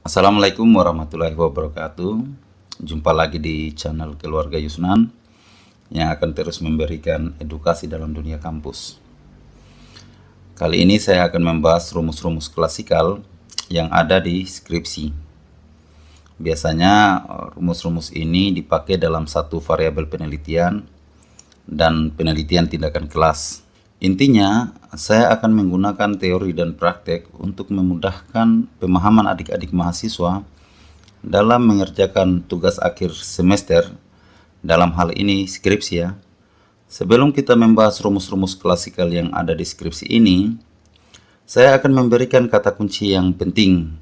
Assalamualaikum warahmatullahi wabarakatuh. Jumpa lagi di channel Keluarga Yusnan yang akan terus memberikan edukasi dalam dunia kampus. Kali ini saya akan membahas rumus-rumus klasikal yang ada di skripsi. Biasanya rumus-rumus ini dipakai dalam satu variabel penelitian dan penelitian tindakan kelas. Intinya, saya akan menggunakan teori dan praktek untuk memudahkan pemahaman adik-adik mahasiswa dalam mengerjakan tugas akhir semester, dalam hal ini skripsi ya. Sebelum kita membahas rumus-rumus klasikal yang ada di skripsi ini, saya akan memberikan kata kunci yang penting.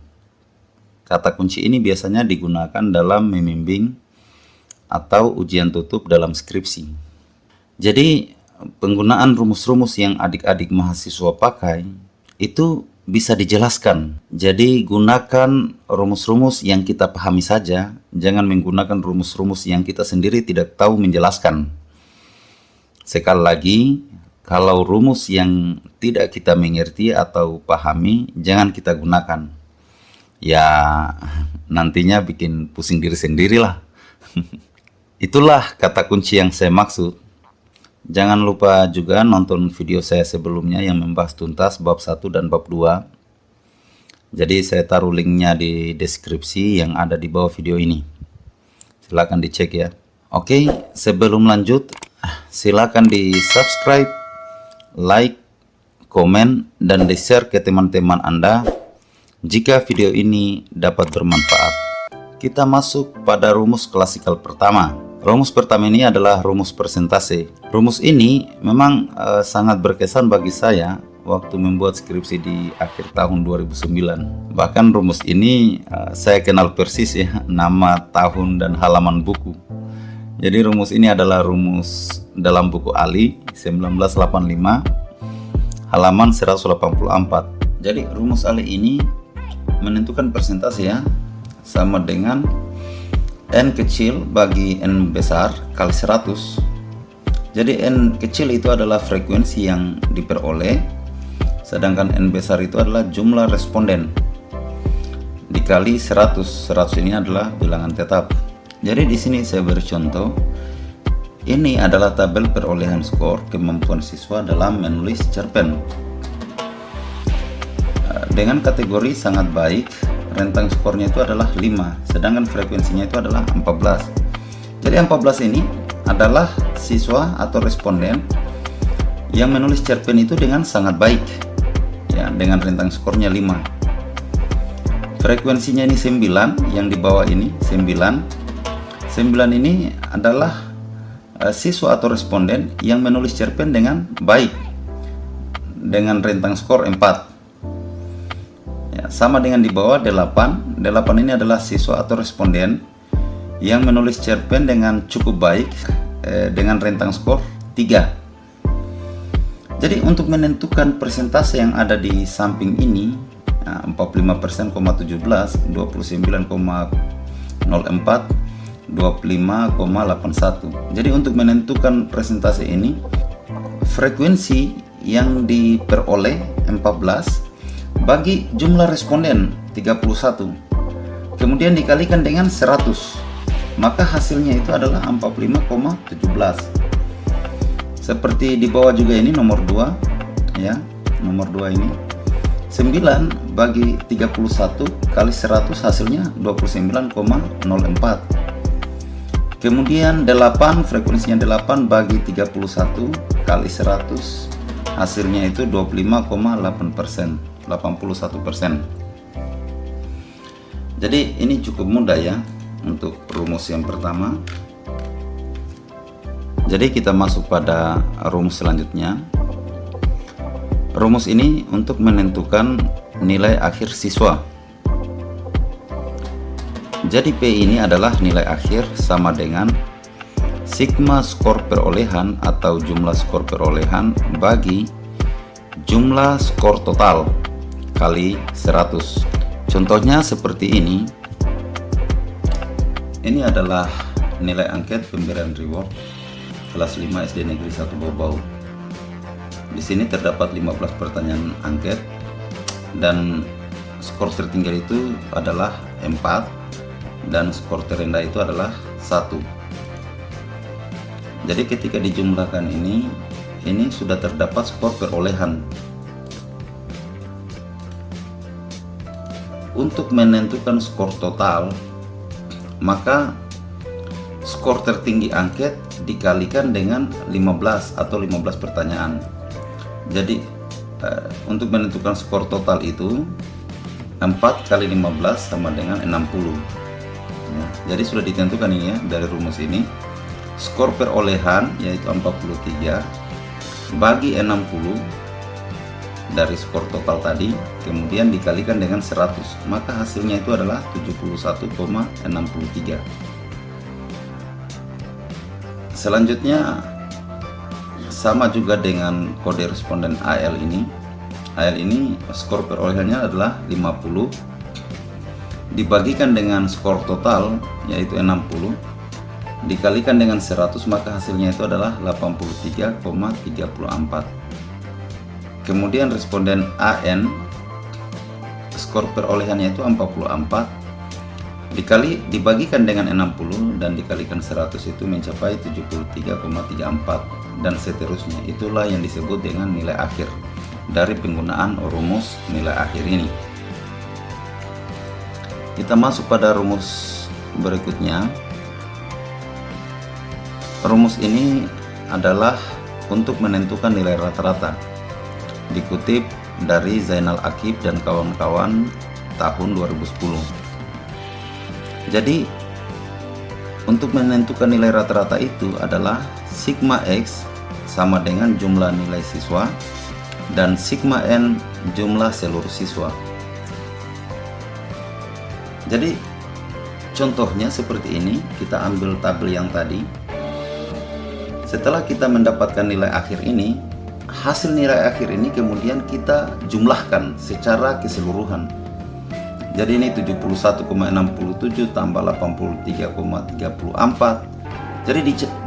Kata kunci ini biasanya digunakan dalam membimbing atau ujian tutup dalam skripsi. Jadi, penggunaan rumus-rumus yang adik-adik mahasiswa pakai itu bisa dijelaskan. Jadi gunakan rumus-rumus yang kita pahami saja, jangan menggunakan rumus-rumus yang kita sendiri tidak tahu menjelaskan. Sekali lagi, kalau rumus yang tidak kita mengerti atau pahami, jangan kita gunakan. Ya, nantinya bikin pusing diri sendirilah. Itulah kata kunci yang saya maksud. Jangan lupa juga nonton video saya sebelumnya yang membahas tuntas bab 1 dan bab 2. Jadi saya taruh linknya di deskripsi yang ada di bawah video ini. Silahkan dicek ya. Oke, sebelum lanjut, silakan di subscribe, like, komen, dan di share ke teman-teman Anda jika video ini dapat bermanfaat. Kita masuk pada rumus klasikal pertama. Rumus pertama ini adalah rumus persentase. Rumus ini memang sangat berkesan bagi saya waktu membuat skripsi di akhir tahun 2009. Bahkan rumus ini saya kenal persis ya, nama, tahun, dan halaman buku. Jadi rumus ini adalah rumus dalam buku Ali 1985 halaman 184. Jadi rumus Ali ini menentukan persentase ya, sama dengan N kecil bagi N besar kali 100. Jadi N kecil itu adalah frekuensi yang diperoleh, sedangkan N besar itu adalah jumlah responden dikali 100. 100 ini adalah bilangan tetap. Jadi di sini saya beri contoh. Ini adalah tabel perolehan skor kemampuan siswa dalam menulis cerpen. Dengan kategori sangat baik, rentang skornya itu adalah 5, sedangkan frekuensinya itu adalah 14. Jadi 14 ini adalah siswa atau responden yang menulis cerpen itu dengan sangat baik ya, dengan rentang skornya 5. Frekuensinya ini 9, yang di bawah ini 9 ini adalah siswa atau responden yang menulis cerpen dengan baik dengan rentang skor 4. Sama dengan di bawah 8 ini adalah siswa atau responden yang menulis cerpen dengan cukup baik dengan rentang skor 3. Jadi untuk menentukan persentase yang ada di samping ini 45%,17, 29,04, 25,81. Jadi untuk menentukan persentase ini, frekuensi yang diperoleh 14 bagi jumlah responden 31, kemudian dikalikan dengan 100, maka hasilnya itu adalah 45,17. Seperti di bawah juga ini nomor 2 ya, nomor 2 ini 9 bagi 31 kali 100 hasilnya 29,04. Kemudian 8, frekuensinya 8 bagi 31 kali 100 hasilnya itu 25,8%, 81%. Jadi ini cukup mudah ya untuk rumus yang pertama. Jadi kita masuk pada rumus selanjutnya. Rumus ini untuk menentukan nilai akhir siswa. Jadi P ini adalah nilai akhir sama dengan sigma skor perolehan atau jumlah skor perolehan bagi jumlah skor total kali 100. Contohnya seperti ini. Ini adalah nilai angket pemberian reward kelas 5 SD Negeri 1 Bau-Bau. Di sini terdapat 15 pertanyaan angket dan skor tertinggal itu adalah 4 dan skor terendah itu adalah 1. Jadi ketika dijumlahkan ini sudah terdapat skor perolehan. Untuk menentukan skor total, maka skor tertinggi angket dikalikan dengan 15 atau 15 pertanyaan. Jadi untuk menentukan skor total itu 4 kali 15 sama dengan 60. Jadi sudah ditentukan ini ya dari rumus ini. Skor perolehan yaitu 43 bagi 60 dari skor total tadi, kemudian dikalikan dengan 100, maka hasilnya itu adalah 71,63. Selanjutnya sama juga dengan kode responden AL ini. AL ini skor perolehannya adalah 50 dibagikan dengan skor total yaitu 60 dikalikan dengan 100, maka hasilnya itu adalah 83,34. Kemudian responden AN skor perolehannya itu 44 dibagikan dengan 60 dan dikalikan 100 itu mencapai 73,34 dan seterusnya. Itulah yang disebut dengan nilai akhir dari penggunaan rumus nilai akhir ini. Kita masuk pada rumus berikutnya. Rumus ini adalah untuk menentukan nilai rata-rata, dikutip dari Zainal Akib dan kawan-kawan tahun 2010. Jadi untuk menentukan nilai rata-rata itu adalah sigma X sama dengan jumlah nilai siswa dan sigma N jumlah seluruh siswa. Jadi contohnya seperti ini, kita ambil tabel yang tadi. Setelah kita mendapatkan nilai akhir ini, hasil nilai akhir ini kemudian kita jumlahkan secara keseluruhan. Jadi ini 71,67 tambah 83,34. Jadi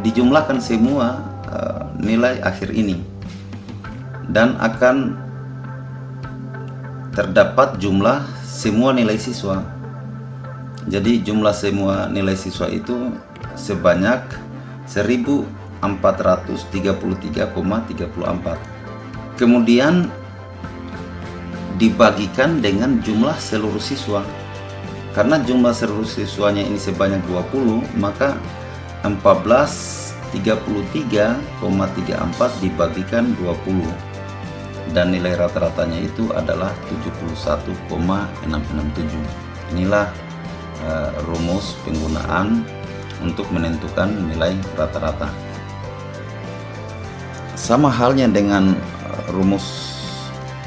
dijumlahkan semua nilai akhir ini dan akan terdapat jumlah semua nilai siswa. Jadi jumlah semua nilai siswa itu sebanyak 1433,34. Kemudian dibagikan dengan jumlah seluruh siswa. Karena jumlah seluruh siswanya ini sebanyak 20, maka 1433,34 dibagikan 20 dan nilai rata-ratanya itu adalah 71,667. Inilah rumus penggunaan untuk menentukan nilai rata-rata. Sama halnya dengan rumus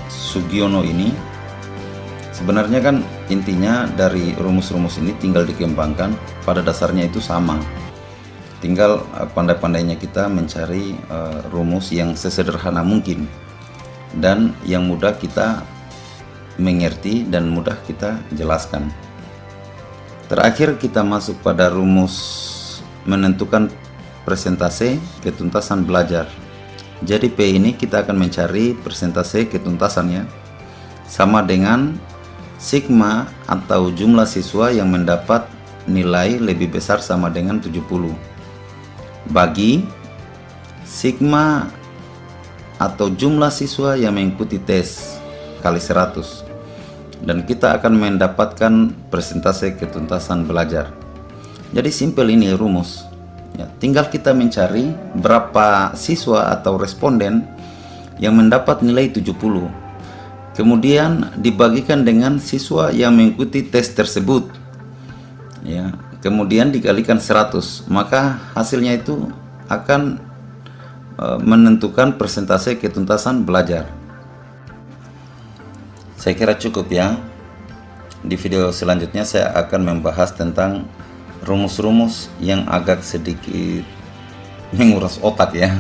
Sugiono ini, sebenarnya kan intinya dari rumus-rumus ini tinggal dikembangkan, pada dasarnya itu sama. Tinggal pandai-pandainya kita mencari rumus yang sesederhana mungkin dan yang mudah kita mengerti dan mudah kita jelaskan. Terakhir kita masuk pada rumus menentukan persentase ketuntasan belajar. Jadi P ini kita akan mencari persentase ketuntasannya sama dengan sigma atau jumlah siswa yang mendapat nilai lebih besar sama dengan 70 bagi sigma atau jumlah siswa yang mengikuti tes kali 100, dan kita akan mendapatkan persentase ketuntasan belajar. Jadi simpel ini rumus ya, tinggal kita mencari berapa siswa atau responden yang mendapat nilai 70, kemudian dibagikan dengan siswa yang mengikuti tes tersebut ya, kemudian dikalikan 100, maka hasilnya itu akan menentukan persentase ketuntasan belajar. Saya kira cukup ya. Di video selanjutnya saya akan membahas tentang rumus-rumus yang agak sedikit menguras otak ya.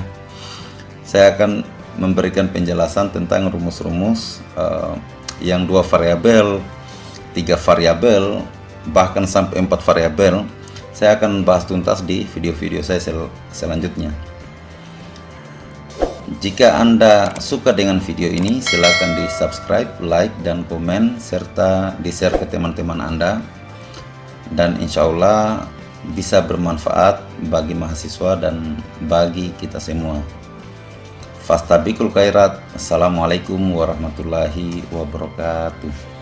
Saya akan memberikan penjelasan tentang rumus-rumus yang 2 variabel, 3 variabel, bahkan sampai 4 variabel. Saya akan bahas tuntas di video-video saya selanjutnya. Jika Anda suka dengan video ini, silakan di subscribe, like, dan komen, serta di share ke teman-teman Anda. dan insya Allah bisa bermanfaat bagi mahasiswa dan bagi kita semua. Fastabiqul khairat. Assalamualaikum warahmatullahi wabarakatuh.